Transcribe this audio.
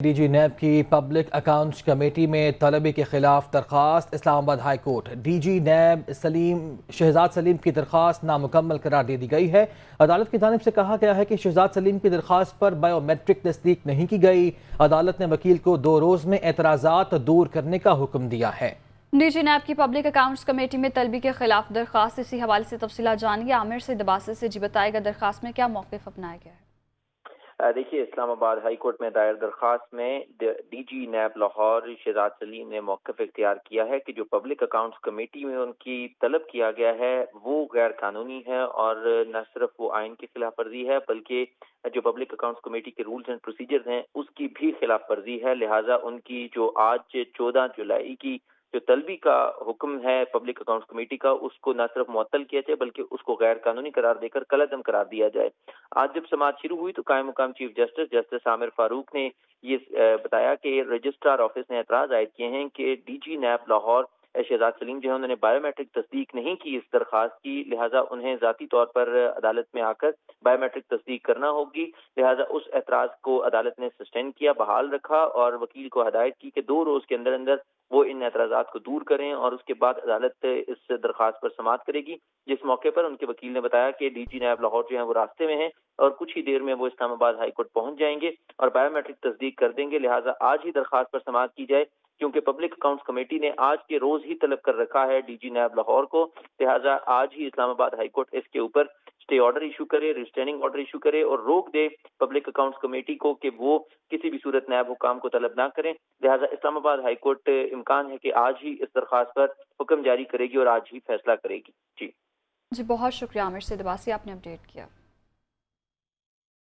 D G NAB کی public accounts committee میں طلبی کے خلاف درخواست۔ Islamabad high court D G NAB Shahzad Saleem کی درخواست نامکمل قرار دے دی گئی ہے۔ عدالت کی جانب سے کہا گیا ہے کہ شہزاد سلیم کی درخواست پر بائیو میٹرک تصدیق نہیں کی گئی۔ عدالت نے وکیل کو 2 روز میں اعتراضات دور کرنے کا حکم دیا ہے۔ ڈی جی نیب کی پبلک اکاؤنٹس کمیٹی میں طلبی کے خلاف درخواست، اسی حوالے سے تفصیلات جانیے عامر سے دباسے سے۔ جی بتائے گا درخواست میں کیا موقف اپنایا گیا ہے؟ دیکھیے، اسلام آباد ہائی کورٹ میں دائر درخواست میں ڈی جی نیب لاہور شہزاد سلیم نے موقف اختیار کیا ہے کہ جو پبلک اکاؤنٹس کمیٹی میں ان کی طلب کیا گیا ہے وہ غیر قانونی ہے، اور نہ صرف وہ آئین کی خلاف ورزی ہے بلکہ جو پبلک اکاؤنٹس کمیٹی کے رولز اینڈ پروسیجرز ہیں اس کی بھی خلاف ورزی ہے۔ لہٰذا ان کی جو آج 14 جولائی کی جو طلبی کا حکم ہے پبلک اکاؤنٹس کمیٹی کا، اس کو نہ صرف معطل کیا جائے بلکہ اس کو غیر قانونی قرار دے کر کالعدم قرار دیا جائے۔ آج جب سماعت شروع ہوئی تو قائم مقام چیف جسٹس عامر فاروق نے یہ بتایا کہ رجسٹرار آفس نے اعتراض عائد کیے ہیں کہ ڈی جی نیب لاہور شہزاد سلیم جو ہے انہوں نے بائیو میٹرک تصدیق نہیں کی اس درخواست کی، لہٰذا انہیں ذاتی طور پر عدالت میں آ کر بائیو میٹرک تصدیق کرنا ہوگی۔ لہٰذا اس اعتراض کو عدالت نے سسٹین کیا، بحال رکھا، اور وکیل کو ہدایت کی کہ 2 روز کے اندر اندر وہ ان اعتراضات کو دور کریں، اور اس کے بعد عدالت اس درخواست پر سماعت کرے گی۔ جس موقع پر ان کے وکیل نے بتایا کہ ڈی جی نیب لاہور جو ہیں وہ راستے میں ہیں اور کچھ ہی دیر میں وہ اسلام آباد ہائی کورٹ پہنچ جائیں گے اور بائیو میٹرک تصدیق کر دیں گے، لہٰذا آج ہی درخواست پر سماعت کی جائے، کیونکہ پبلک اکاؤنٹس کمیٹی نے آج کے روز ہی طلب کر رکھا ہے ڈی جی نیب لاہور کو، لہٰذا آج ہی اسلام آباد ہائی کورٹ اس کے اوپر اسٹے آرڈر ایشو کرے، ریسٹیننگ آرڈر ایشو کرے اور روک دے پبلک اکاؤنٹس کمیٹی کو کہ وہ کسی بھی صورت نیب حکام کو طلب نہ کریں۔ لہٰذا اسلام آباد ہائی کورٹ امکان ہے کہ آج ہی اس درخواست پر حکم جاری کرے گی اور آج ہی فیصلہ کرے گی۔ جی بہت شکریہ عامر سے دباسی، آپ نے اپڈیٹ کیا۔